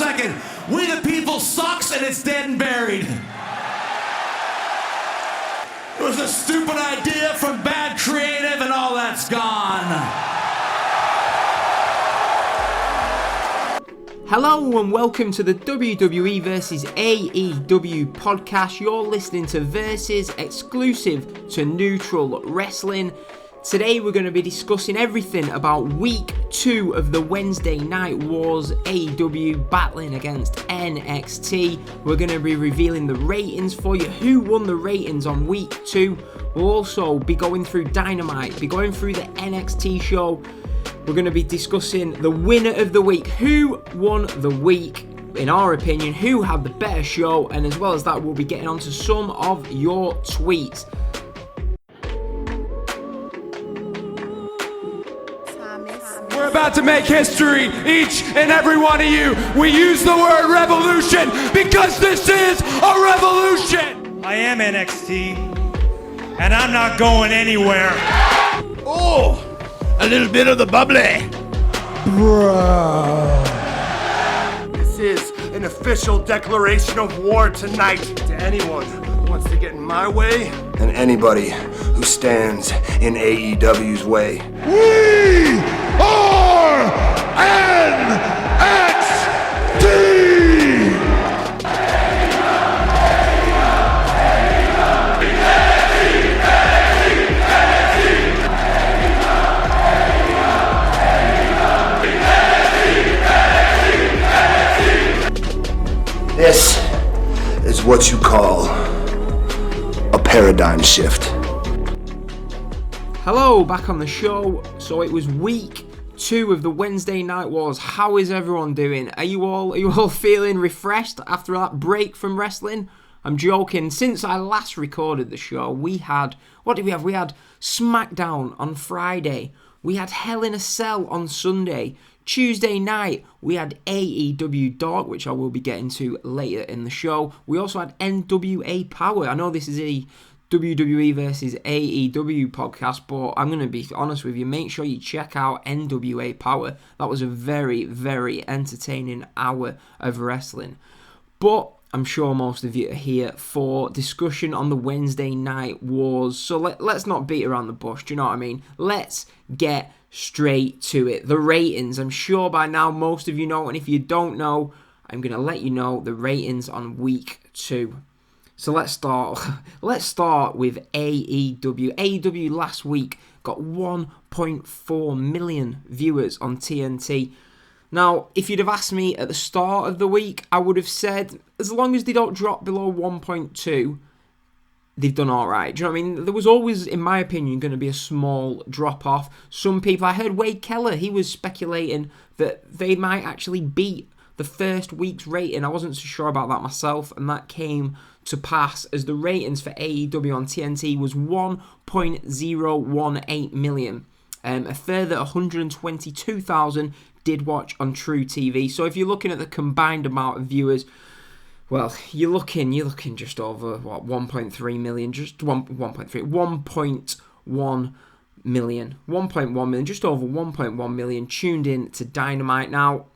second. We the People sucks and it's dead and buried. It was a stupid idea from bad creative and all that's gone. Hello and welcome to the WWE vs AEW podcast. You're listening to Versus, exclusive to Neutral Wrestling. Today we're going to be discussing everything about week 2 of the Wednesday Night Wars, AEW battling against NXT. We're going to be revealing the ratings for you, who won the ratings on week 2. We'll also be going through Dynamite, be going through the NXT show. We're going to be discussing the winner of the week, who won the week, in our opinion, who had the better show, and as well as that, we'll be getting onto some of your tweets. We're about to make history, each and every one of you. We use the word revolution because this is a revolution. I am NXT, and I'm not going anywhere. Oh! A little bit of the bubbly. Bro. This is an official declaration of war tonight to anyone who wants to get in my way and anybody who stands in AEW's way. We are NXT! This is what you call a paradigm shift. Hello, back on the show. So it was week 2 of the Wednesday Night Wars. How is everyone doing? Are you all feeling refreshed after that break from wrestling? I'm joking. Since I last recorded the show, we had SmackDown on Friday. We had Hell in a Cell on Sunday. Tuesday night, we had AEW Dark, which I will be getting to later in the show. We also had NWA Power. I know this is a WWE versus AEW podcast, but I'm going to be honest with you. Make sure you check out NWA Power. That was a very, very entertaining hour of wrestling. But I'm sure most of you are here for discussion on the Wednesday Night Wars. So let's not beat around the bush, do you know what I mean? Let's get straight to it. The ratings, I'm sure by now most of you know, and if you don't know, I'm going to let you know the ratings on week 2. So let's start with AEW. AEW last week got 1.4 million viewers on TNT. Now, if you'd have asked me at the start of the week, I would have said, as long as they don't drop below 1.2, they've done alright. Do you know what I mean? There was always, in my opinion, going to be a small drop-off. Some people, I heard Wade Keller, he was speculating that they might actually beat the first week's rating. I wasn't so sure about that myself, and that came to pass as the ratings for AEW on TNT was 1.018 million. A further 122,000 did watch on True TV. So if you're looking at the combined amount of viewers, well, you're looking just over, 1.3 million, just 1.1 million, just over 1.1 million tuned in to Dynamite. Now,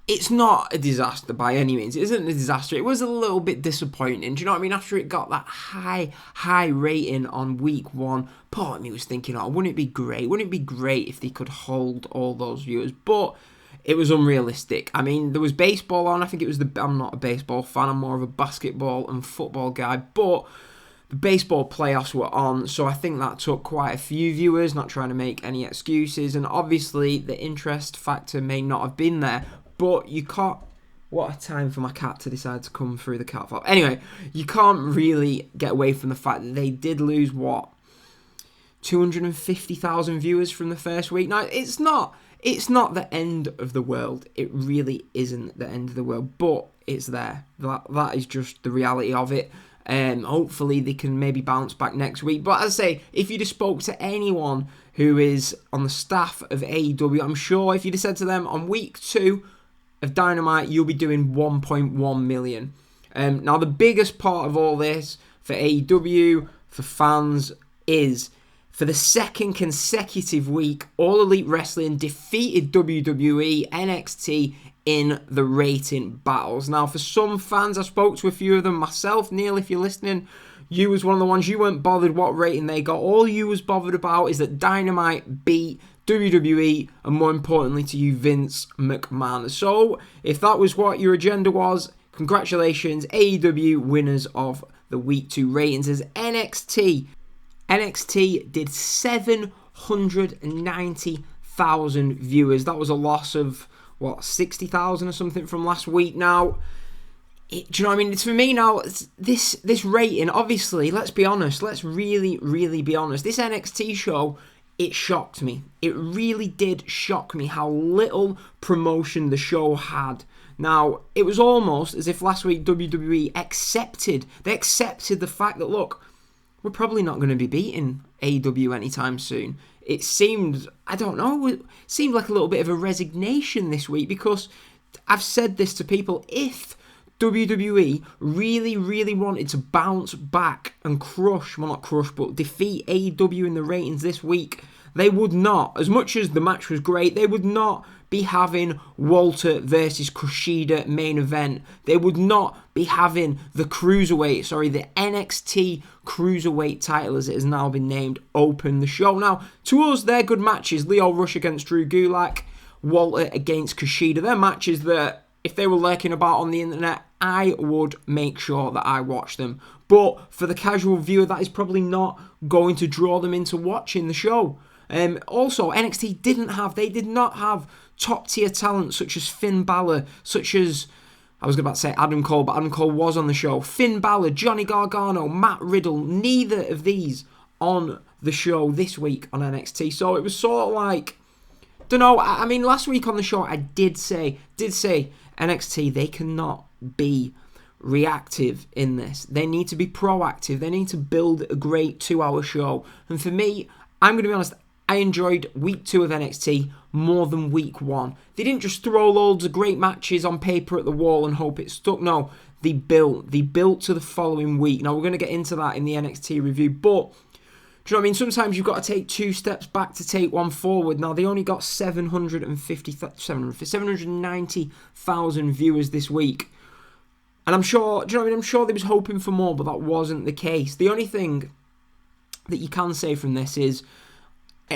it's not a disaster by any means. It isn't a disaster. It was a little bit disappointing. Do you know what I mean? After it got that high rating on week 1, part of me was thinking, wouldn't it be great? Wouldn't it be great if they could hold all those viewers? But it was unrealistic. I mean, there was baseball on. I think it was I'm not a baseball fan. I'm more of a basketball and football guy. But the baseball playoffs were on, so I think that took quite a few viewers, not trying to make any excuses. And obviously, the interest factor may not have been there. But you can't... What a time for my cat to decide to come through the cat flap. Anyway, you can't really get away from the fact that they did lose, 250,000 viewers from the first week. Now, it's not the end of the world. It really isn't the end of the world, but it's there. That is just the reality of it. Hopefully they can maybe bounce back next week. But as I say, if you'd have spoke to anyone who is on the staff of AEW, I'm sure if you'd have said to them on week 2 of Dynamite, you'll be doing 1.1 million. Now, the biggest part of all this for AEW, for fans, is For the second consecutive week, All Elite Wrestling defeated WWE NXT in the rating battles. Now, for some fans, I spoke to a few of them myself. Neil, if you're listening, you was one of the ones, you weren't bothered what rating they got. All you was bothered about is that Dynamite beat WWE, and more importantly to you, Vince McMahon. So, if that was what your agenda was, congratulations, AEW winners of the Week 2 ratings as NXT did 790,000 viewers. That was a loss of, 60,000 or something from last week. Now, do you know what I mean? It's for me now, this rating, obviously, let's be honest. Let's really, really be honest. This NXT show, it shocked me. It really did shock me how little promotion the show had. Now, it was almost as if last week WWE accepted the fact that, look, we're probably not going to be beating AEW anytime soon. It seemed, it seemed like a little bit of a resignation this week, because I've said this to people, if WWE really, really wanted to bounce back and defeat AEW in the ratings this week, they would not, as much as the match was great, they would not be having Walter versus Kushida main event. They would not be having the NXT Cruiserweight title, as it has now been named, open the show. Now, to us, they're good matches. Lio Rush against Drew Gulak, Walter against Kushida. They're matches that, if they were lurking about on the internet, I would make sure that I watch them. But for the casual viewer, that is probably not going to draw them into watching the show. Also, NXT did not have top tier talent such as Finn Balor, such as, I was about to say Adam Cole, but Adam Cole was on the show. Finn Balor, Johnny Gargano, Matt Riddle, neither of these on the show this week on NXT. So it was sort of like, I mean, last week on the show I did say NXT, they cannot be reactive in this. They need to be proactive. They need to build a great 2-hour show. And for me, I'm going to be honest, I enjoyed week 2 of NXT more than week 1. They didn't just throw loads of great matches on paper at the wall and hope it stuck. No, they built to the following week. Now, we're going to get into that in the NXT review, but do you know what I mean? Sometimes you've got to take 2 steps back to take 1 forward. Now, they only got 790,000 viewers this week. And I'm sure, do you know what I mean? I'm sure they was hoping for more, but that wasn't the case. The only thing that you can say from this is,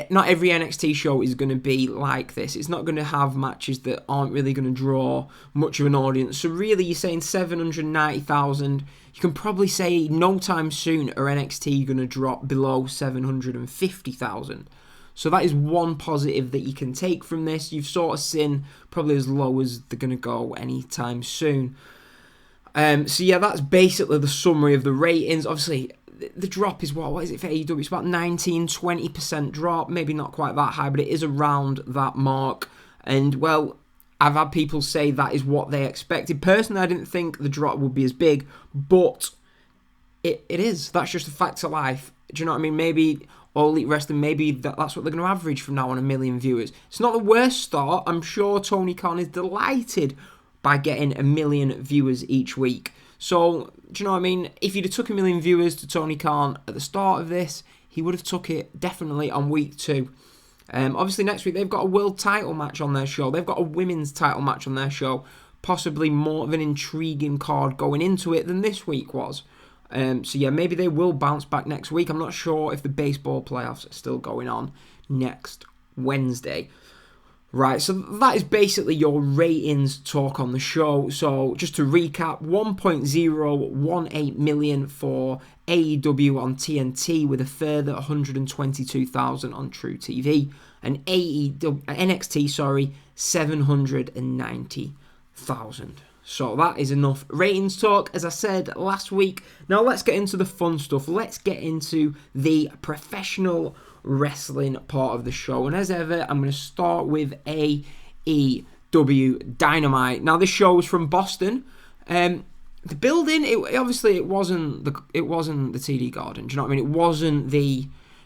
not every NXT show is going to be like this. It's not going to have matches that aren't really going to draw much of an audience. So really, you're saying 790,000. You can probably say no time soon are NXT going to drop below 750,000. So that is one positive that you can take from this. You've sort of seen probably as low as they're going to go anytime soon. So yeah, that's basically the summary of the ratings. Obviously, the drop is what is it for AEW? It's about 19-20% drop, maybe not quite that high, but it is around that mark. And well, I've had people say that is what they expected. Personally, I didn't think the drop would be as big, but it is. That's just a fact of life. Do you know what I mean? Maybe All Elite Wrestling, maybe that's what they're going to average from now on, 1 million viewers. It's not the worst start. I'm sure Tony Khan is delighted by getting 1 million viewers each week. So, do you know what I mean? If you'd have took 1 million viewers to Tony Khan at the start of this, he would have took it definitely on week 2. Obviously, next week, they've got a world title match on their show. They've got a women's title match on their show. Possibly more of an intriguing card going into it than this week was. So, yeah, maybe they will bounce back next week. I'm not sure if the baseball playoffs are still going on next Wednesday. Right, so that is basically your ratings talk on the show. So just to recap, 1.018 million for AEW on TNT with a further 122,000 on True TV. And NXT, 790,000. So that is enough ratings talk, as I said last week. Now let's get into the fun stuff. Let's get into the professional wrestling part of the show. And as ever, I'm going to start with AEW Dynamite. Now this show was from Boston. The building, it wasn't the TD Garden. Do you know what I mean? It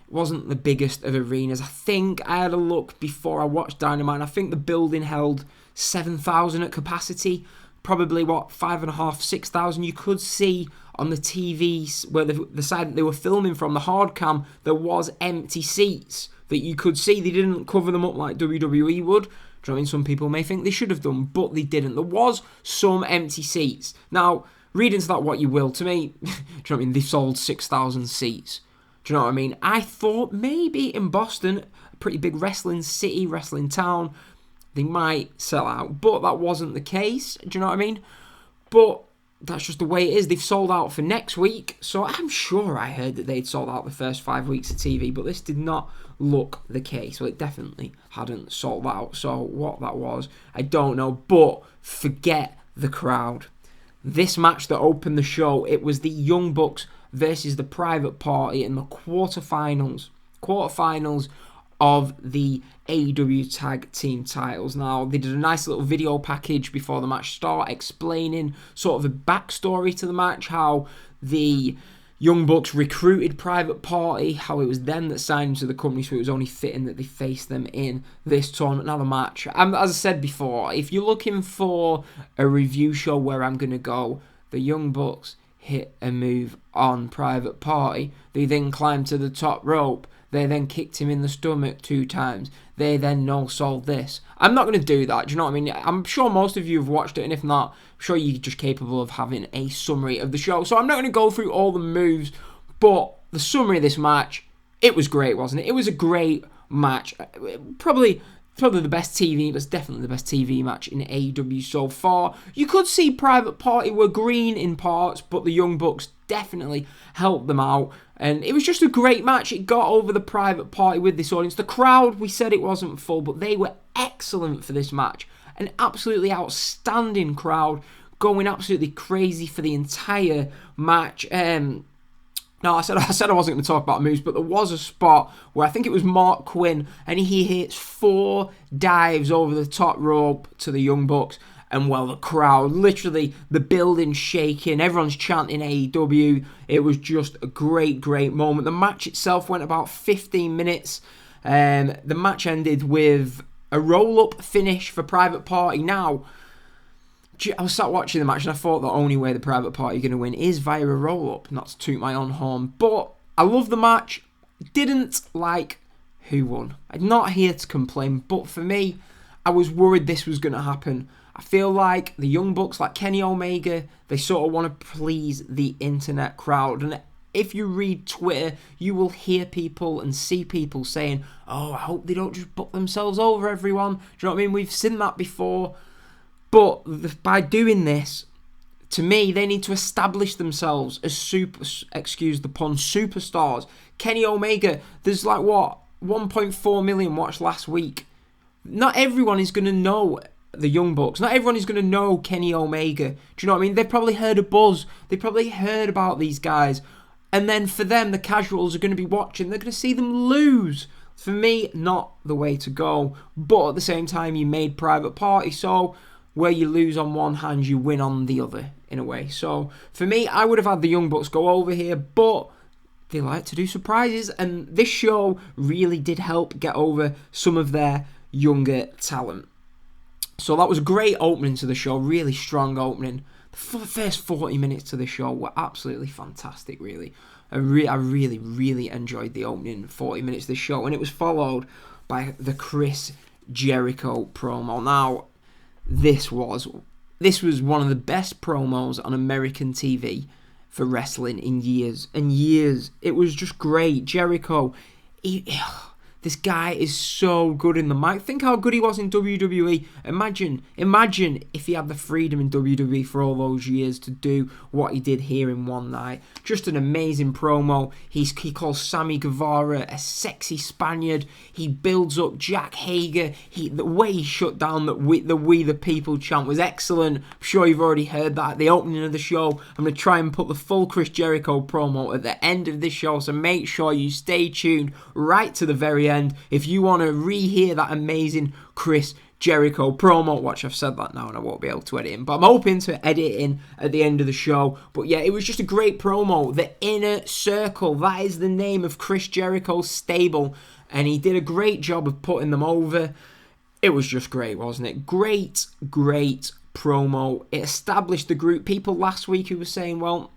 wasn't the biggest of arenas. I think I had a look before I watched Dynamite, and I think the building held 7,000 at capacity. Probably 5,500, 6,000. You could see on the TVs, where the side that they were filming from, the hard cam, there was empty seats that you could see. They didn't cover them up like WWE would. Do you know what I mean? Some people may think they should have done, but they didn't. There was some empty seats. Now, read into that what you will. To me, do you know what I mean? They sold 6,000 seats. Do you know what I mean? I thought maybe in Boston, a pretty big wrestling city, wrestling town, they might sell out. But that wasn't the case. Do you know what I mean? But that's just the way it is. They've sold out for next week. So I'm sure I heard that they'd sold out the first 5 weeks of TV. But this did not look the case. Well, it definitely hadn't sold out. So what that was, I don't know. But forget the crowd. This match that opened the show, it was the Young Bucks versus the Private Party in the quarterfinals of the AEW Tag Team titles. Now, they did a nice little video package before the match started explaining sort of a backstory to the match, how the Young Bucks recruited Private Party, how it was them that signed them to the company, so it was only fitting that they faced them in this tournament. Now the match, as I said before, if you're looking for a review show where I'm going to go, the Young Bucks hit a move on Private Party. They then climbed to the top rope. They then kicked him in the stomach 2 times. They then no-sold this. I'm not going to do that, do you know what I mean? I'm sure most of you have watched it, and if not, I'm sure you're just capable of having a summary of the show. So I'm not going to go through all the moves, but the summary of this match, it was great, wasn't it? It was a great match. Probably the best TV, but it's definitely the best TV match in AEW so far. You could see Private Party were green in parts, but the Young Bucks definitely helped them out. And it was just a great match. It got over the Private Party with this audience. The crowd, we said it wasn't full, but they were excellent for this match. An absolutely outstanding crowd, going absolutely crazy for the entire match. No, I said I wasn't going to talk about moves, but there was a spot where I think it was Mark Quinn, and he hits 4 dives over the top rope to the Young Bucks, and well, the crowd, literally, the building's shaking, everyone's chanting AEW. It was just a great, great moment. The match itself went about 15 minutes. The match ended with a roll-up finish for Private Party. Now, I was sat watching the match and I thought the only way the Private Party are going to win is via a roll-up, not to toot my own horn. But I love the match. Didn't like who won. I'm not here to complain, but for me, I was worried this was going to happen. I feel like the Young Bucks, like Kenny Omega, they sort of want to please the internet crowd. And if you read Twitter, you will hear people and see people saying, oh, I hope they don't just book themselves over everyone. Do you know what I mean? We've seen that before. But by doing this, to me, they need to establish themselves as excuse the pun, superstars. Kenny Omega, there's 1.4 million watched last week. Not everyone is going to know the Young Bucks. Not everyone is going to know Kenny Omega. Do you know what I mean? They've probably heard a buzz. They probably heard about these guys. And then for them, the casuals are going to be watching. They're going to see them lose. For me, not the way to go. But at the same time, you made Private Party, so where you lose on one hand, you win on the other, in a way. So, for me, I would have had the Young Bucks go over here, but they like to do surprises, and this show really did help get over some of their younger talent. So that was a great opening to the show, really strong opening. The first 40 minutes to the show were absolutely fantastic, really. I really, really enjoyed the opening 40 minutes of the show, and it was followed by the Chris Jericho promo. Now, this was one of the best promos on American TV for wrestling in years and years. It was just great. Jericho, this guy is so good in the mic. Think how good he was in WWE. Imagine if he had the freedom in WWE for all those years to do what he did here in one night. Just an amazing promo. He calls Sammy Guevara a sexy Spaniard. He builds up Jack Hager. The way he shut down the We the People chant was excellent. I'm sure you've already heard that at the opening of the show. I'm going to try and put the full Chris Jericho promo at the end of this show, so make sure you stay tuned right to the very end if you want to rehear that amazing Chris Jericho promo. Watch, I've said that now and I won't be able to edit in, but I'm hoping to edit it in at the end of the show. But yeah, it was just a great promo. The Inner Circle, that is the name of Chris Jericho's stable, and he did a great job of putting them over. It was just great, wasn't it? Great promo. It established the group. People last week who were saying, well,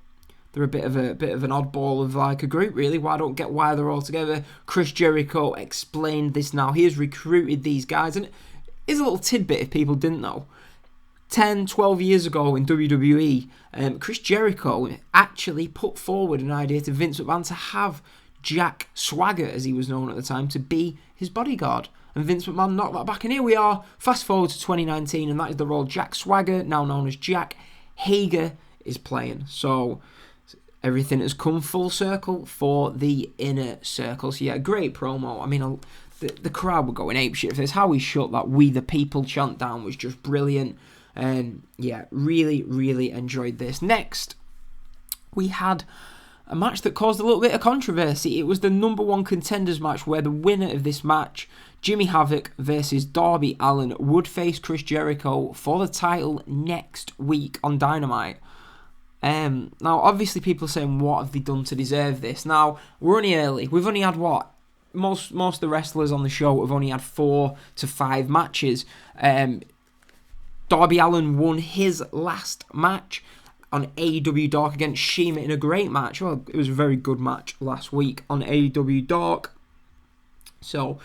they're a bit of an oddball of like a group, really. I don't get why they're all together. Chris Jericho explained this now. He has recruited these guys, and here's a little tidbit if people didn't know. 10, 12 years ago in WWE, Chris Jericho actually put forward an idea to Vince McMahon to have Jack Swagger, as he was known at the time, to be his bodyguard. And Vince McMahon knocked that back, and here we are, fast forward to 2019, and that is the role Jack Swagger, now known as Jack Hager, is playing. So everything has come full circle for the Inner Circle. So yeah, great promo. I mean, the crowd were going apeshit for this. How he shut that "We the People" chant down was just brilliant. And yeah, really, really enjoyed this. Next, we had a match that caused a little bit of controversy. It was the number one contenders match, where the winner of this match, Jimmy Havoc versus Darby Allin, would face Chris Jericho for the title next week on Dynamite. Now, obviously, people are saying, what have they done to deserve this? Now, we're only early. We've only had what? Most of the wrestlers on the show have only had 4 to 5 matches. Darby Allin won his last match on AEW Dark against Shima in a great match. Well, it was a very good match last week on AEW Dark. So,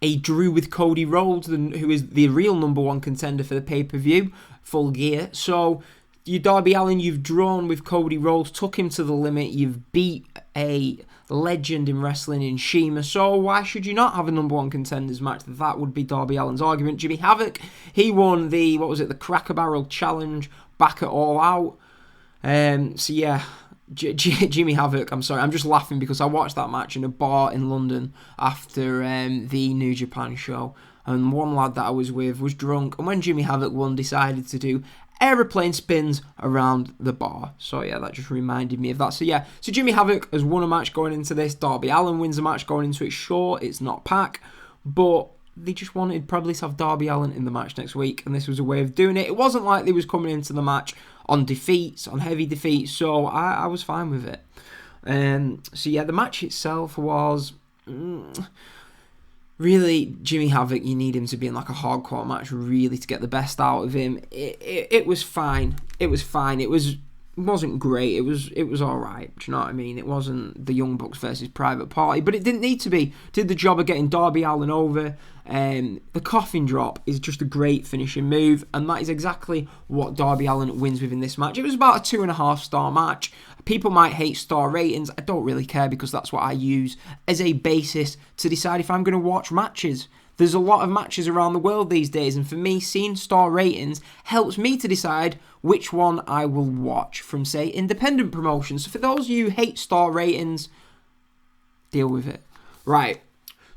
a drew with Cody Rhodes, who is the real number one contender for the pay-per-view, Full Gear. So, you Darby Allin, you've drawn with Cody Rhodes, took him to the limit, you've beat a legend in wrestling in Shima, so why should you not have a number one contenders match? That would be Darby Allin's argument. Jimmy Havoc, he won the Cracker Barrel Challenge back at All Out. So yeah, Jimmy Havoc, I'm sorry, I'm just laughing because I watched that match in a bar in London after the New Japan show, and one lad that I was with was drunk, and when Jimmy Havoc won, decided to do aeroplane spins around the bar. So yeah, that just reminded me of that. So yeah, so Jimmy Havoc has won a match going into this. Darby Allin wins a match going into it. Sure, it's not Pac, but they just wanted probably to have Darby Allin in the match next week, and this was a way of doing it. It wasn't like they was coming into the match on defeats, on heavy defeats, so I was fine with it. So yeah, the match itself was... really, Jimmy Havoc, you need him to be in like a hardcore match really to get the best out of him. It was fine. It was fine. It wasn't great. It was alright. Do you know what I mean? It wasn't the Young Bucks versus Private Party, but it didn't need to be. Did the job of getting Darby Allin over. The coffin drop is just a great finishing move, and that is exactly what Darby Allin wins with in this match. It was about a 2.5 star match. People might hate star ratings. I don't really care because that's what I use as a basis to decide if I'm going to watch matches. There's a lot of matches around the world these days, and for me, seeing star ratings helps me to decide which one I will watch from, say, independent promotions. So for those of you who hate star ratings, deal with it. Right,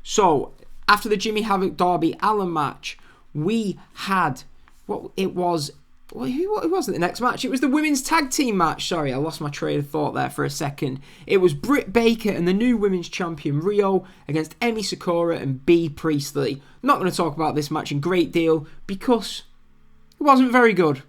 so after the Jimmy Havoc Darby Allin match, we had what was it the next match? It was the women's tag team match. Sorry, I lost my train of thought there for a second. It was Britt Baker and the new women's champion Rio against Emi Sakura and Bea Priestley. Not going to talk about this match in great deal because it wasn't very good.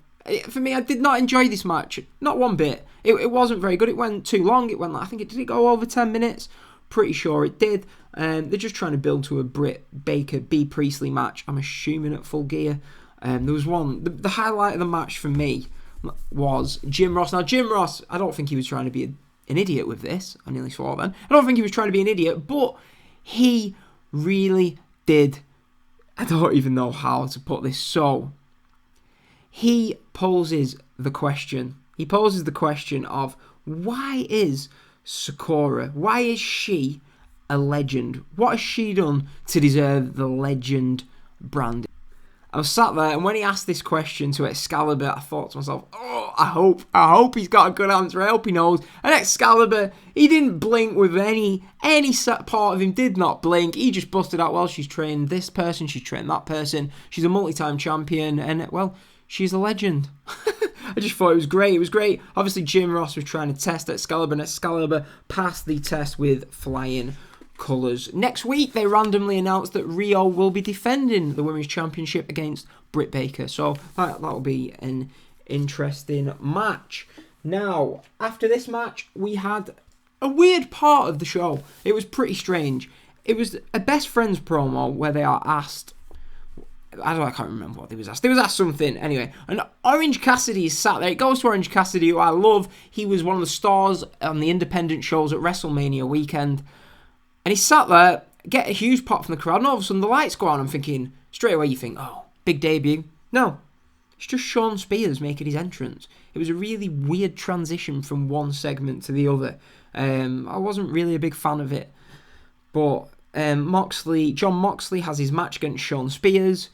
For me, I did not enjoy this match. Not one bit. It wasn't very good. It went too long. It went, I think, did it go over 10 minutes? Pretty sure it did. They're just trying to build to a Britt Baker Bea Priestley match, I'm assuming, at Full Gear. There was one, the highlight of the match for me was Jim Ross. Now, Jim Ross, I don't think he was trying to be an idiot with this. I nearly swore then. I don't think he was trying to be an idiot, but he really did. I don't even know how to put this. So, he poses the question. He poses the question of, why is Sakura, why is she a legend? What has she done to deserve the legend brand? I was sat there, and when he asked this question to Excalibur, I thought to myself, oh, I hope he's got a good answer. I hope he knows. And Excalibur, he didn't blink with any part of him did not blink. He just busted out, well, she's trained this person, she's trained that person, she's a multi-time champion, and, well, she's a legend. I just thought it was great. It was great. Obviously, Jim Ross was trying to test Excalibur, and Excalibur passed the test with flying colours. Next week, they randomly announced that Rio will be defending the Women's Championship against Britt Baker. So that'll be an interesting match. Now, after this match, we had a weird part of the show. It was pretty strange. It was a best friends promo where they are asked, I can't remember what they was asked. They was asked something anyway. And Orange Cassidy is sat there. It goes to Orange Cassidy, who I love. He was one of the stars on the independent shows at WrestleMania weekend. And he sat there, get a huge pop from the crowd, and all of a sudden the lights go on. I'm thinking, straight away you think, oh, big debut. No, it's just Shawn Spears making his entrance. It was a really weird transition from one segment to the other. I wasn't really a big fan of it. But John Moxley has his match against Shawn Spears.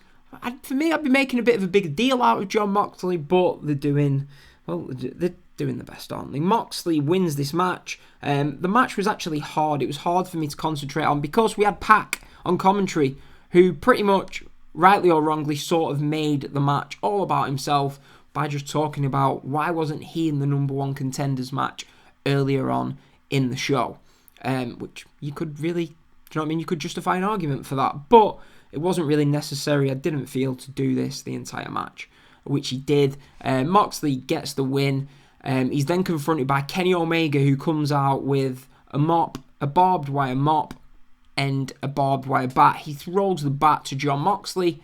For me, I'd be making a bit of a big deal out of John Moxley, but they're doing the best, aren't they? Moxley wins this match. The match was actually hard. It was hard for me to concentrate on because we had Pac on commentary, who pretty much, rightly or wrongly, sort of made the match all about himself by just talking about why wasn't he in the number one contenders match earlier on in the show, which you could really, do you know what I mean? You could justify an argument for that, but it wasn't really necessary. I didn't feel to do this the entire match, which he did. Moxley gets the win. He's then confronted by Kenny Omega, who comes out with a barbed wire mop, and a barbed wire bat. He throws the bat to John Moxley.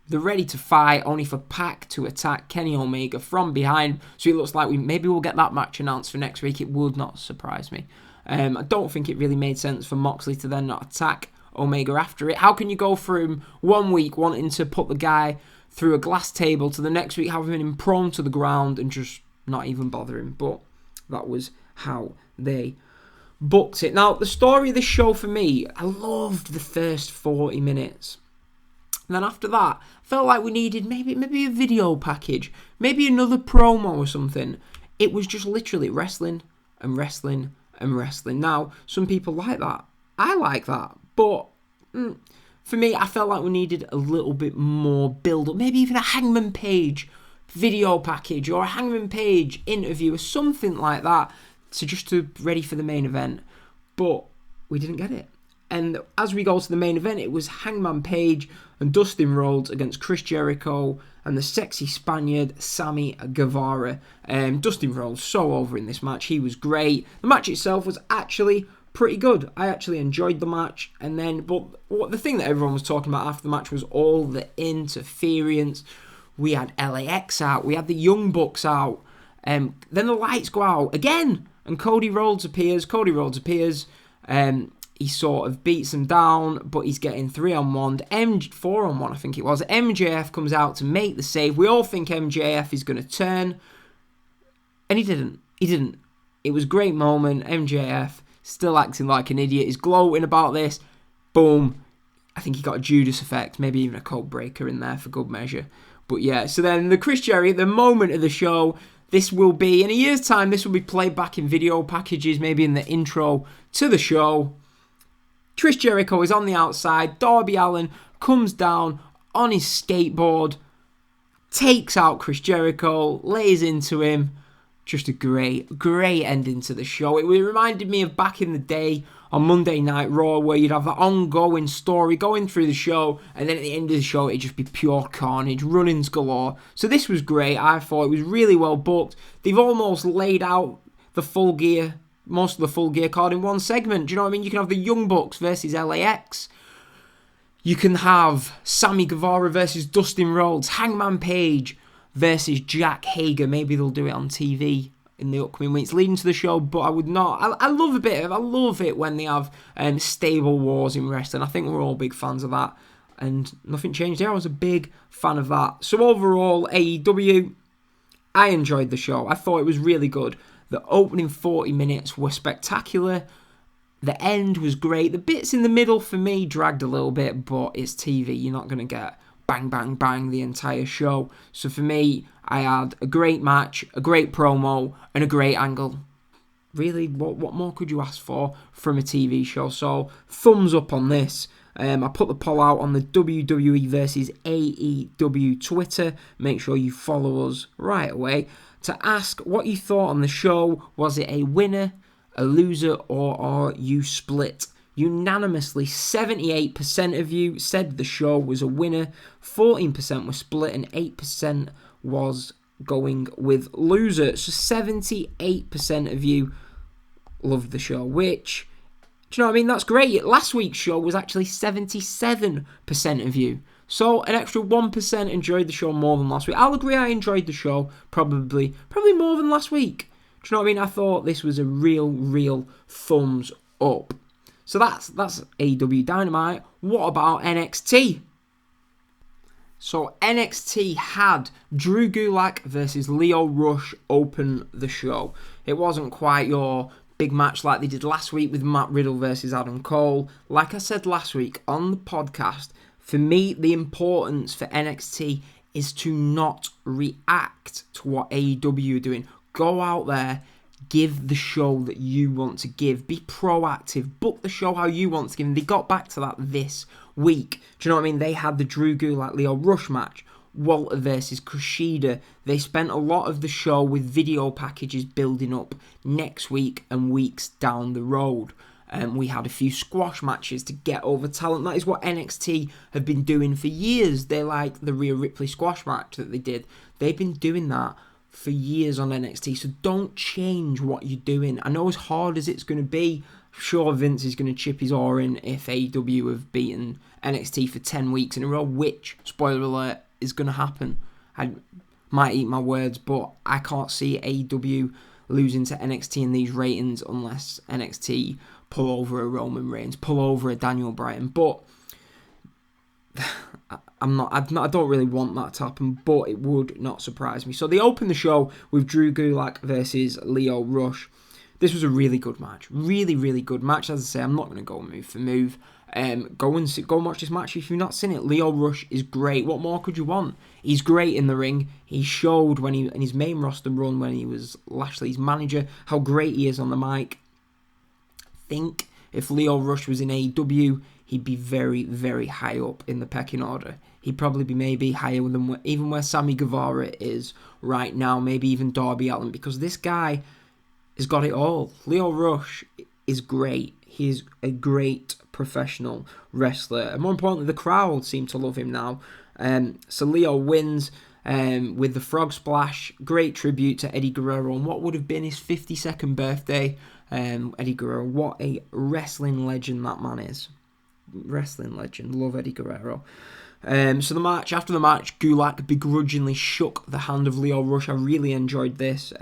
They're ready to fight, only for Pac to attack Kenny Omega from behind. So it looks like maybe we'll get that match announced for next week. It would not surprise me. I don't think it really made sense for Moxley to then not attack Omega after it. How can you go from 1 week wanting to put the guy through a glass table to the next week having him prone to the ground and just not even bother him? But that was how they booked it. Now, the story of the show for me, I loved the first 40 minutes. And then after that, I felt like we needed maybe a video package, maybe another promo or something. It was just literally wrestling and wrestling and wrestling. Now, some people like that. I like that. But for me, I felt like we needed a little bit more build-up. Maybe even a Hangman Page video package or a Hangman Page interview or something like that to ready for the main event. But we didn't get it. And as we go to the main event, it was Hangman Page and Dustin Rhodes against Chris Jericho and the sexy Spaniard Sammy Guevara. Dustin Rhodes so over in this match. He was great. The match itself was actually pretty good. I actually enjoyed the match. But the thing that everyone was talking about after the match was all the interference. We had LAX out. We had the Young Bucks out. Then the lights go out again, and Cody Rhodes appears. He sort of beats him down, but he's getting 3-on-1, 4-on-1 I think it was. MJF comes out to make the save. We all think MJF is going to turn, and he didn't. It was a great moment. MJF still acting like an idiot. He's gloating about this. Boom. I think he got a Judas effect, maybe even a code breaker in there for good measure. But yeah, so then the Chris Jericho, the moment of the show, this will be, in a year's time, this will be played back in video packages, maybe in the intro to the show. Chris Jericho is on the outside. Darby Allin comes down on his skateboard, takes out Chris Jericho, lays into him. Just a great ending to the show. It reminded me of back in the day on Monday Night Raw, where you'd have that ongoing story going through the show, and then at the end of the show, it'd just be pure carnage, run-ins galore. So this was great. I thought it was really well booked. They've almost laid out the full gear, most of the full gear card in one segment. Do you know what I mean? You can have the Young Bucks versus LAX. You can have Sammy Guevara versus Dustin Rhodes. Hangman Page versus Jack Hager. Maybe they'll do it on TV in the upcoming weeks leading to the show, but I would not. I love it when they have stable wars in wrestling. I think we're all big fans of that, and nothing changed there. I was a big fan of that. So overall, AEW, I enjoyed the show. I thought it was really good. The opening 40 minutes were spectacular. The end was great. The bits in the middle, for me, dragged a little bit, but it's TV. You're not going to get bang, bang, bang the entire show. So for me, I had a great match, a great promo, and a great angle. Really, what more could you ask for from a TV show? So, thumbs up on this. I put the poll out on the WWE versus AEW Twitter. Make sure you follow us right away to ask what you thought on the show. Was it a winner, a loser, or are you split? Unanimously, 78% of you said the show was a winner, 14% were split, and 8% was going with loser. So 78% of you loved the show, which, do you know what I mean? That's great. Last week's show was actually 77% of you. So an extra 1% enjoyed the show more than last week. I'll agree I enjoyed the show probably more than last week. Do you know what I mean? I thought this was a real thumbs up. So that's AEW Dynamite. What about NXT? So NXT had Drew Gulak versus Lio Rush open the show. It wasn't quite your big match like they did last week with Matt Riddle versus Adam Cole. Like I said last week on the podcast, for me, the importance for NXT is to not react to what AEW are doing. Go out there, give the show that you want to give. Be proactive. Book the show how you want to give. And they got back to that this week. Do you know what I mean? They had the Drew Gulak Lio Rush match. Walter versus Kushida. They spent a lot of the show with video packages building up next week and weeks down the road. We had a few squash matches to get over talent. That is what NXT have been doing for years. They're like the Rhea Ripley squash match that they did. They've been doing that for years on NXT. So don't change what you're doing. I know as hard as it's going to be, I'm sure Vince is going to chip his oar in if AEW have beaten NXT for 10 weeks in a row, which, spoiler alert, is going to happen. I might eat my words, but I can't see AEW losing to NXT in these ratings unless NXT pull over a Roman Reigns, pull over a Daniel Bryan. But I don't really want that to happen, but it would not surprise me. So they opened the show with Drew Gulak versus Lio Rush. This was a really good match. Really good match. As I say, I'm not going to go move for move. Go and watch this match if you've not seen it. Lio Rush is great. What more could you want? He's great in the ring. He showed in his main roster run when he was Lashley's manager how great he is on the mic. I think if Lio Rush was in AEW, he'd be very high up in the pecking order. He'd probably be maybe higher than even where Sammy Guevara is right now, maybe even Darby Allin, because this guy has got it all. Lio Rush is great. He's a great professional wrestler. And more importantly, the crowd seem to love him now. So Lio wins with the frog splash. Great tribute to Eddie Guerrero on what would have been his 52nd birthday. Eddie Guerrero, what a wrestling legend that man is. Wrestling legend. Love Eddie Guerrero. So after the match, Gulak begrudgingly shook the hand of Lio Rush. I really enjoyed this.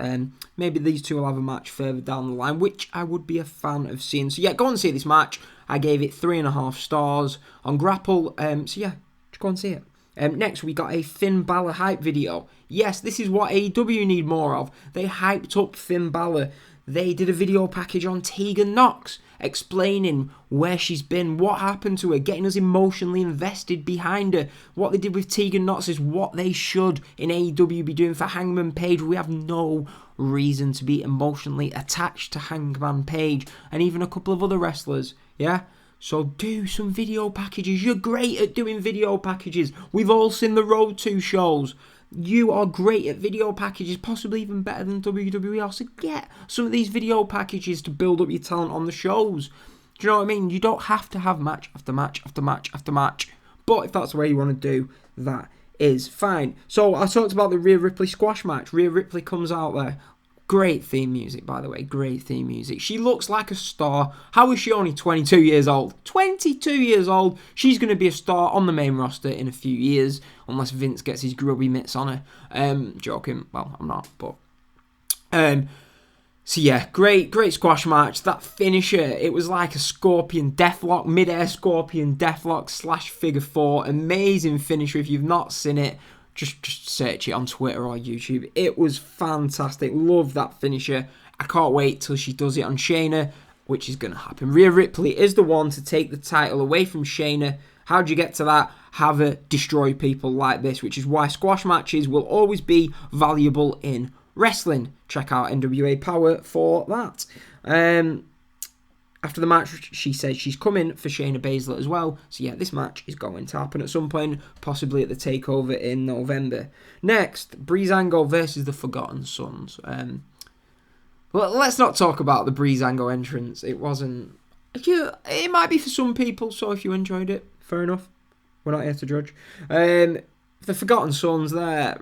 Maybe these two will have a match further down the line, which I would be a fan of seeing. So yeah, go and see this match. I gave it 3.5 stars on Grapple. So yeah, just go and see it. Next, we got a Finn Balor hype video. Yes, this is what AEW need more of. They hyped up Finn Balor. They did a video package on Tegan Nox, explaining where she's been, what happened to her, getting us emotionally invested behind her. What they did with Tegan Nox is what they should in AEW be doing for Hangman Page. We have no reason to be emotionally attached to Hangman Page and even a couple of other wrestlers, yeah? So do some video packages. You're great at doing video packages. We've all seen the Road 2 shows. You are great at video packages, possibly even better than WWE. So get some of these video packages to build up your talent on the shows. Do you know what I mean? You don't have to have match after match after match after match. But if that's the way you want to do, that is fine. So I talked about the Rhea Ripley squash match. Rhea Ripley comes out there. Great theme music, by the way. Great theme music. She looks like a star. How is she only 22 years old? 22 years old. She's going to be a star on the main roster in a few years, unless Vince gets his grubby mitts on her. Joking. Well, I'm not, but... So yeah, great squash match. That finisher, it was like a scorpion deathlock, mid-air scorpion deathlock / figure 4. Amazing finisher. If you've not seen it, just search it on Twitter or YouTube. It was fantastic. Love that finisher. I can't wait till she does it on Shayna, which is going to happen. Rhea Ripley is the one to take the title away from Shayna. How'd you get to that? Have her destroy people like this, which is why squash matches will always be valuable in wrestling. Check out NWA Power for that. After the match, she says she's coming for Shayna Baszler as well. So yeah, this match is going to happen at some point, possibly at the TakeOver in November. Next, Breezango versus the Forgotten Sons. Well, let's not talk about the Breezango entrance. It wasn't... It might be for some people, so if you enjoyed it, fair enough. We're not here to judge. The Forgotten Sons, they're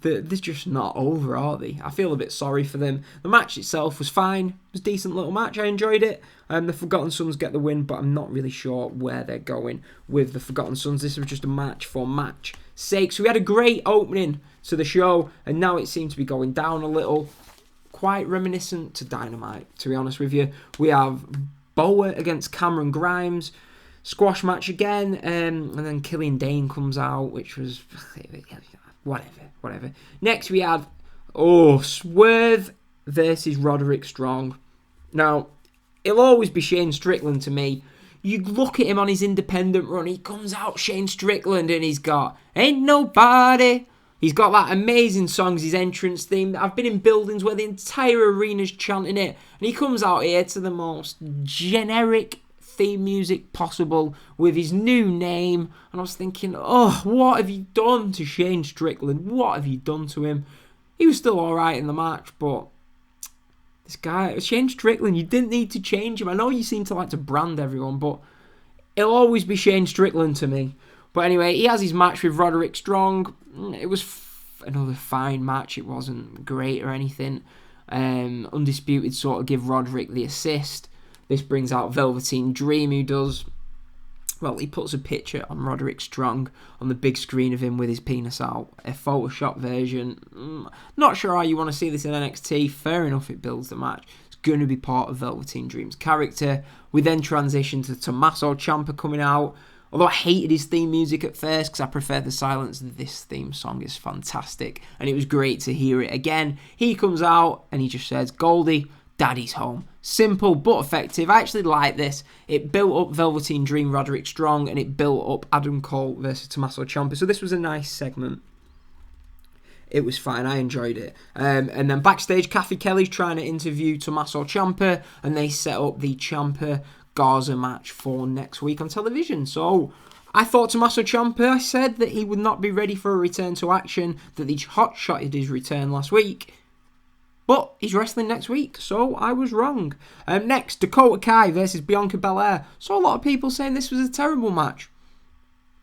they're just not over, are they? I feel a bit sorry for them. The match itself was fine. It was a decent little match. I enjoyed it. The Forgotten Sons get the win, but I'm not really sure where they're going with the Forgotten Sons. This was just a match for match sake. So we had a great opening to the show, and now it seems to be going down a little. Quite reminiscent to Dynamite, to be honest with you. We have Boa against Cameron Grimes. Squash match again, and then Killian Dane comes out, which was whatever. Next we had Swerve versus Roderick Strong. Now, it'll always be Shane Strickland to me. You look at him on his independent run, he comes out Shane Strickland, and he's got Ain't Nobody. He's got that amazing songs, his entrance theme. I've been in buildings where the entire arena's chanting it, and he comes out here to the most generic theme music possible with his new name, and I was thinking, what have you done to Shane Strickland? What have you done to him? He was still alright in the match, but this guy, Shane Strickland, you didn't need to change him. I know you seem to like to brand everyone, but it'll always be Shane Strickland to me. But anyway, he has his match with Roderick Strong. It was another fine match. It wasn't great or anything. Undisputed sort of give Roderick the assist. This brings out Velveteen Dream, who does... Well, he puts a picture on Roderick Strong on the big screen of him with his penis out. A Photoshop version. Not sure how you want to see this in NXT. Fair enough, it builds the match. It's going to be part of Velveteen Dream's character. We then transition to Tommaso Ciampa coming out. Although I hated his theme music at first because I prefer the silence, this theme song is fantastic. And it was great to hear it again. He comes out and he just says, Goldie, Daddy's home. Simple but effective. I actually like this. It built up Velveteen Dream, Roderick Strong, and it built up Adam Cole versus Tommaso Ciampa. So this was a nice segment. It was fine. I enjoyed it. And then backstage, Kathy Kelly's trying to interview Tommaso Ciampa, and they set up the Ciampa Garza match for next week on television. So I thought Tommaso Ciampa, I said that he would not be ready for a return to action, that he hot-shotted his return last week. But he's wrestling next week, so I was wrong. Next, Dakota Kai versus Bianca Belair. So a lot of people saying this was a terrible match.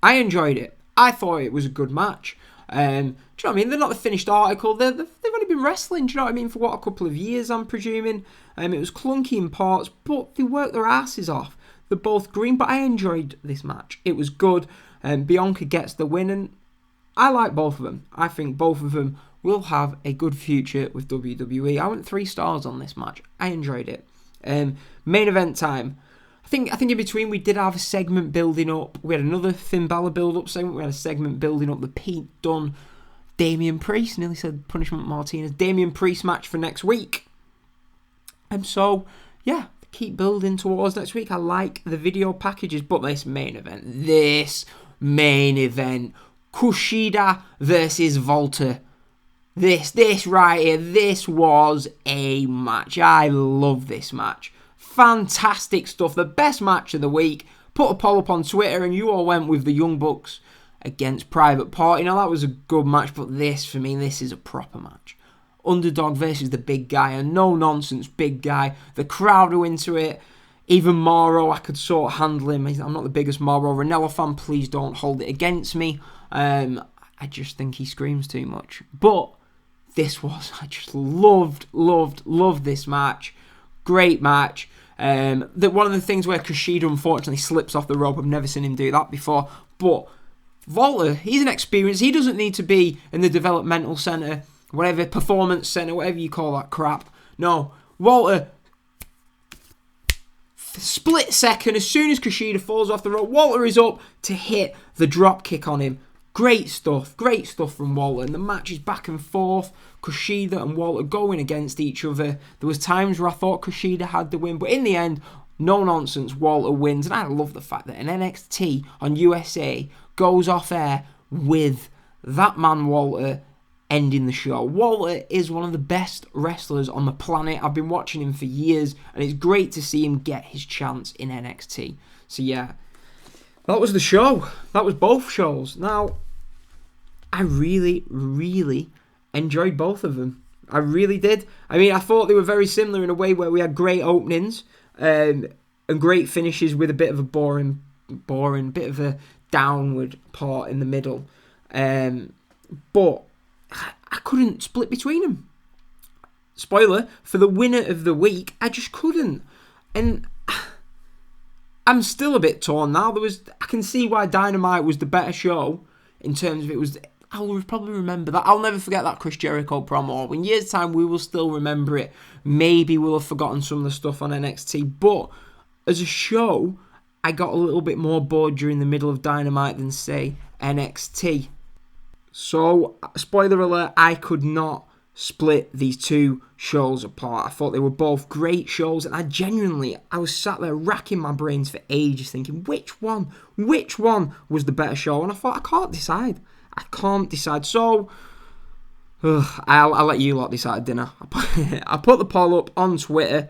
I enjoyed it. I thought it was a good match. Do you know what I mean? They're not the finished article. They've only been wrestling, do you know what I mean, for a couple of years, I'm presuming. It was clunky in parts, but they worked their asses off. They're both green, but I enjoyed this match. It was good. Bianca gets the win, and I like both of them. I think both of them will have a good future with WWE. I went 3 stars on this match. I enjoyed it. Main event time. I think in between we did have a segment building up. We had another Finn Balor build-up segment. We had a segment building up the Pete Dunne, Damian Priest. Nearly said Punishment Martinez. Damian Priest match for next week. And so, yeah, keep building towards next week. I like the video packages, but this main event, Kushida versus Volta. This right here, this was a match. I love this match. Fantastic stuff. The best match of the week. Put a poll up on Twitter and you all went with the Young Bucks against Private Party. Now that was a good match, but this, for me, this is a proper match. Underdog versus the big guy, a no-nonsense big guy. The crowd are into it. Even Mauro, I could sort of handle him. I'm not the biggest Mauro Ranello fan. Please don't hold it against me. I just think he screams too much. But I just loved this match. Great match. One of the things where Kushida unfortunately slips off the rope. I've never seen him do that before. But Volta, he's an experienced. He doesn't need to be in the developmental centre, whatever, performance centre, whatever you call that crap. No, Volta, split second, as soon as Kushida falls off the rope, Walter is up to hit the drop kick on him. Great stuff from Walter, and the match is back and forth. Kushida and Walter going against each other. There was times where I thought Kushida had the win, but in the end, no nonsense, Walter wins. And I love the fact that an NXT on USA goes off air with that man Walter ending the show. Walter is one of the best wrestlers on the planet. I've been watching him for years, and it's great to see him get his chance in NXT. So yeah, that was the show. That was both shows. Now, I really enjoyed both of them. I really did. I mean, I thought they were very similar in a way where we had great openings and great finishes with a bit of a boring, bit of a downward part in the middle. But I couldn't split between them. Spoiler, for the winner of the week, I just couldn't. And I'm still a bit torn now. I can see why Dynamite was the better show in terms of it was... I'll probably remember that. I'll never forget that Chris Jericho promo. In years' time, we will still remember it. Maybe we'll have forgotten some of the stuff on NXT. But as a show, I got a little bit more bored during the middle of Dynamite than, say, NXT. So, spoiler alert, I could not split these two shows apart. I thought they were both great shows, and I was sat there racking my brains for ages thinking, which one was the better show? And I thought, I can't decide. So, I'll let you lot decide, dinner. I put the poll up on Twitter.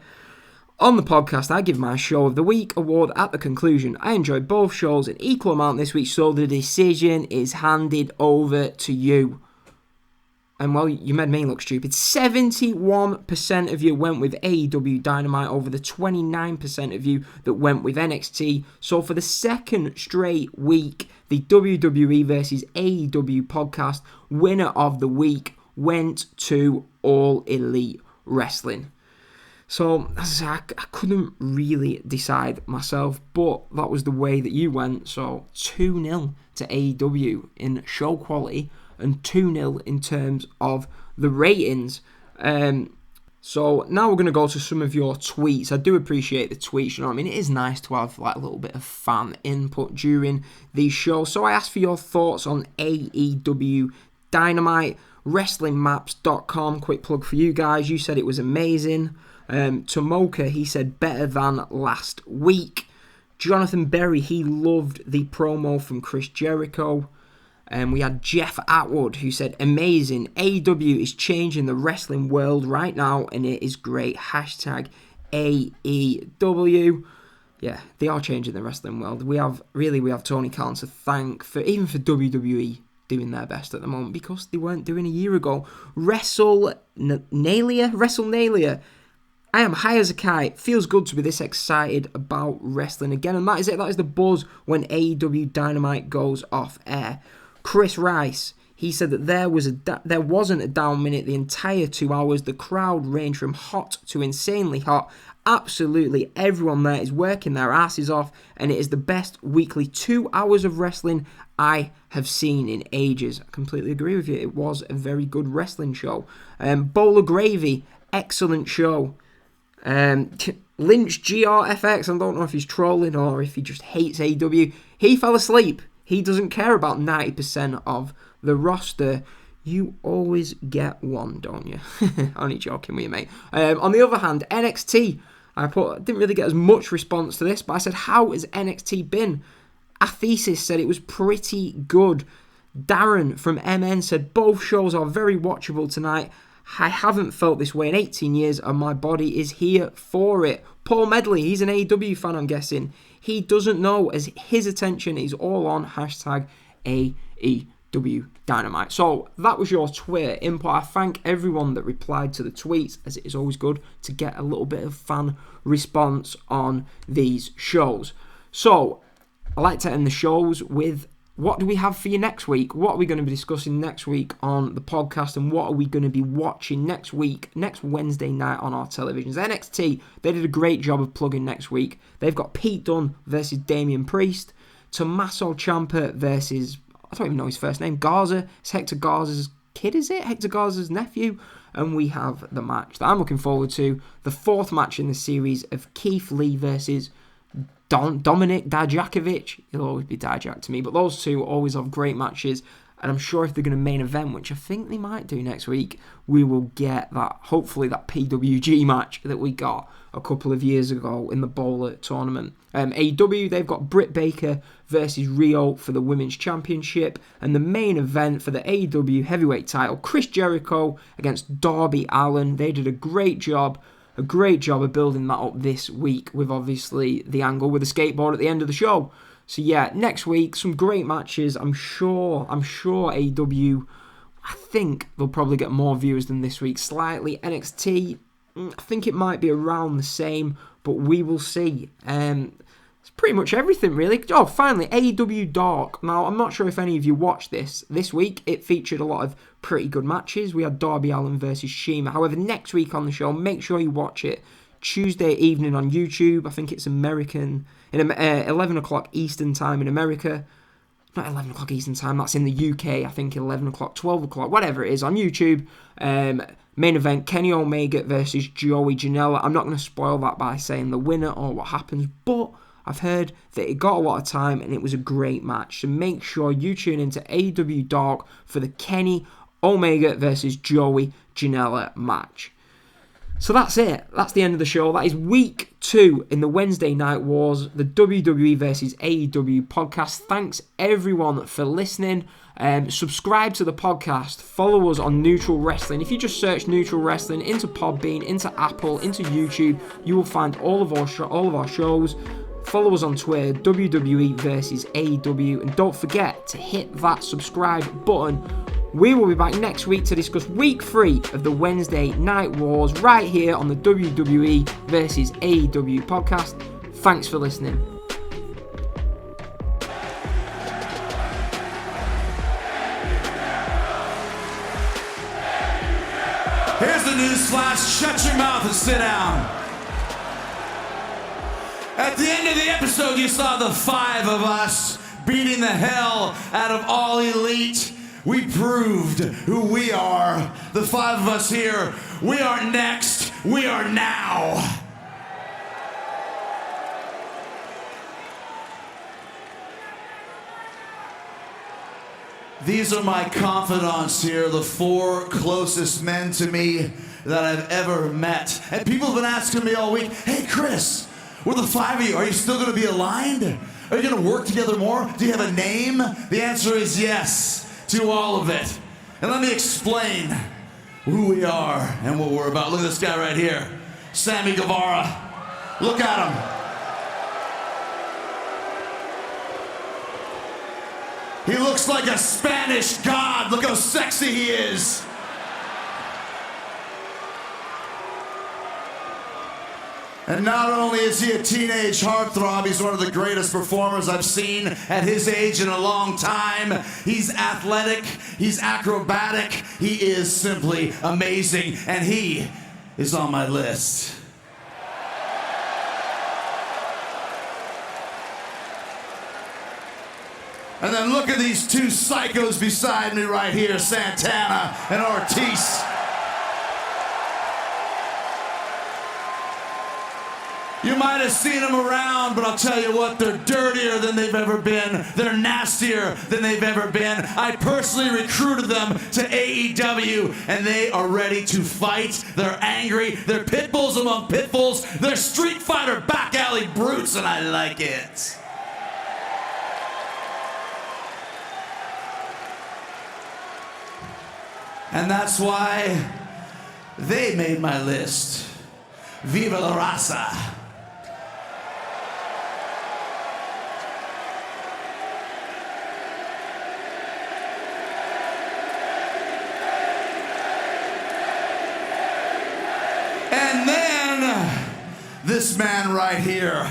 On the podcast, I give my Show of the Week award at the conclusion. I enjoyed both shows an equal amount this week, so the decision is handed over to you. And well, you made me look stupid. 71% of you went with AEW Dynamite over the 29% of you that went with NXT. So for the second straight week, the WWE versus AEW podcast winner of the week went to All Elite Wrestling. So, as I said, I couldn't really decide myself, but that was the way that you went. So, 2-0 to AEW in show quality and 2-0 in terms of the ratings. So, now we're going to go to some of your tweets. I do appreciate the tweets, you know what I mean? It is nice to have like a little bit of fan input during these shows. So, I asked for your thoughts on AEW Dynamite, WrestlingMaps.com. Quick plug for you guys. You said it was amazing. Tomoka, he said better than last week. Jonathan Berry, he loved the promo from Chris Jericho. We had Jeff Atwood, who said amazing. AEW is changing the wrestling world right now, and it is great. Hashtag AEW. Yeah, they are changing the wrestling world. We have Tony Khan to thank for WWE doing their best at the moment, because they weren't doing a year ago. WrestleNalia. I am high as a kite. Feels good to be this excited about wrestling again. And that is it. That is the buzz when AEW Dynamite goes off air. Chris Rice, he said that there wasn't a down minute the entire 2 hours. The crowd ranged from hot to insanely hot. Absolutely everyone there is working their asses off, and it is the best weekly 2 hours of wrestling I have seen in ages. I completely agree with you. It was a very good wrestling show. Bowl of Gravy, excellent show. Lynch GRFX, I don't know if he's trolling or if he just hates AEW. He fell asleep. He doesn't care about 90% of the roster. You always get one, don't you? Only joking with you, mate. On the other hand, NXT, I didn't really get as much response to this, but I said, how has NXT been? Athesis said it was pretty good. Darren from MN said, both shows are very watchable tonight. I haven't felt this way in 18 years, and my body is here for it. Paul Medley, he's an AEW fan, I'm guessing. He doesn't know, as his attention is all on hashtag AEW Dynamite. So that was your Twitter input. I thank everyone that replied to the tweets, as it is always good to get a little bit of fan response on these shows. So I like to end the shows with, what do we have for you next week? What are we going to be discussing next week on the podcast, and what are we going to be watching next week, next Wednesday night on our televisions? NXT, they did a great job of plugging next week. They've got Pete Dunne versus Damian Priest, Tommaso Ciampa versus, I don't even know his first name, Garza. It's Hector Garza's kid, is it? Hector Garza's nephew. And we have the match that I'm looking forward to, the fourth match in the series of Keith Lee versus Dominic Dijakovic. He'll always be Dijak to me, but those two always have great matches, and I'm sure if they're going to main event, which I think they might do next week, we will get that, hopefully that PWG match that we got a couple of years ago in the Bowler tournament. AEW, they've got Britt Baker versus Rio for the Women's Championship, and the main event for the AEW Heavyweight title, Chris Jericho against Darby Allin. They did a great job of building that up this week, with obviously the angle with the skateboard at the end of the show. So yeah, next week, some great matches. I'm sure AEW, I think they'll probably get more viewers than this week slightly. NXT, I think it might be around the same, but we will see. pretty much everything, really. Oh, finally, AEW Dark. Now, I'm not sure if any of you watched this. This week, it featured a lot of pretty good matches. We had Darby Allin versus Shima. However, next week on the show, make sure you watch it Tuesday evening on YouTube. I think it's American, 11 o'clock Eastern time in America. Not 11 o'clock Eastern time, that's in the UK. I think 11 o'clock, 12 o'clock, whatever it is, on YouTube. Main event, Kenny Omega versus Joey Janela. I'm not going to spoil that by saying the winner or what happens, but I've heard that it got a lot of time and it was a great match. So make sure you tune into AEW Dark for the Kenny Omega versus Joey Janela match. So that's it. That's the end of the show. That is week 2 in the Wednesday Night Wars, the WWE versus AEW podcast. Thanks everyone for listening. Subscribe to the podcast. Follow us on Neutral Wrestling. If you just search Neutral Wrestling into Podbean, into Apple, into YouTube, you will find all of our shows. Follow us on Twitter, WWE versus AEW, and don't forget to hit that subscribe button. We will be back next week to discuss week 3 of the Wednesday Night Wars right here on the WWE versus AEW podcast. Thanks for listening. Here's the news flash. Shut your mouth and sit down. At the end of the episode, you saw the 5 of us beating the hell out of All Elite. We proved who we are. The 5 of us here. We are next. We are now. These are my confidants here, the 4 closest men to me that I've ever met. And people have been asking me all week, hey Chris, we're the 5 of you. Are you still going to be aligned? Are you going to work together more? Do you have a name? The answer is yes to all of it. And let me explain who we are and what we're about. Look at this guy right here, Sammy Guevara. Look at him. He looks like a Spanish god. Look how sexy he is. And not only is he a teenage heartthrob, he's one of the greatest performers I've seen at his age in a long time. He's athletic, he's acrobatic, he is simply amazing, and he is on my list. And then look at these 2 psychos beside me right here, Santana and Ortiz. You might have seen them around, but I'll tell you what, they're dirtier than they've ever been. They're nastier than they've ever been. I personally recruited them to AEW, and they are ready to fight. They're angry. They're pit bulls among pit bulls. They're Street Fighter back alley brutes, and I like it. And that's why they made my list. Viva la raza. And then this man right here,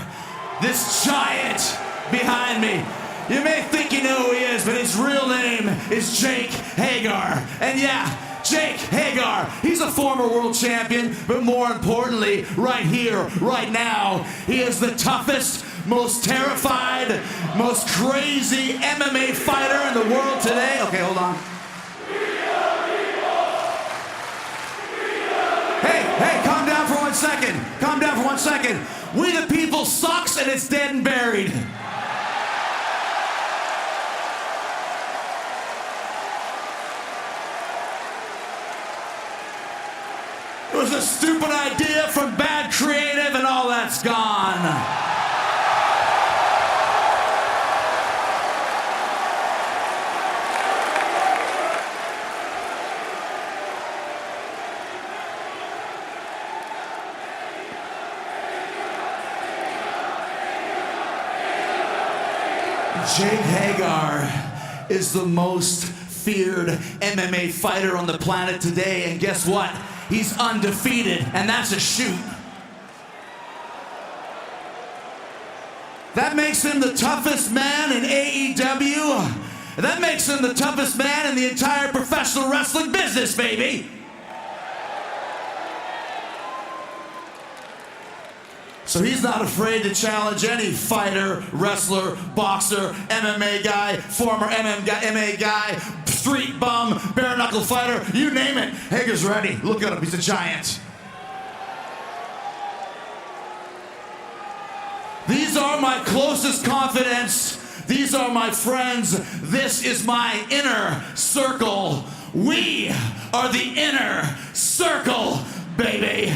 this giant behind me. You may think you know who he is, but his real name is Jake Hagar. And yeah, Jake Hagar, he's a former world champion, but more importantly, right here, right now, he is the toughest, most terrified, most crazy MMA fighter in the world today. Okay, hold on. Hey, calm down for 1 second. Calm down for 1 second. We the People sucks and it's dead and buried. It was a stupid idea from bad creative and all that's gone. Jake Hagar is the most feared MMA fighter on the planet today, and guess what? He's undefeated, and that's a shoot. That makes him the toughest man in AEW. That makes him the toughest man in the entire professional wrestling business, baby. So he's not afraid to challenge any fighter, wrestler, boxer, MMA guy, former MMA guy, street bum, bare knuckle fighter, you name it. Hager's ready. Look at him, he's a giant. These are my closest confidants. These are my friends. This is my inner circle. We are the inner circle, baby.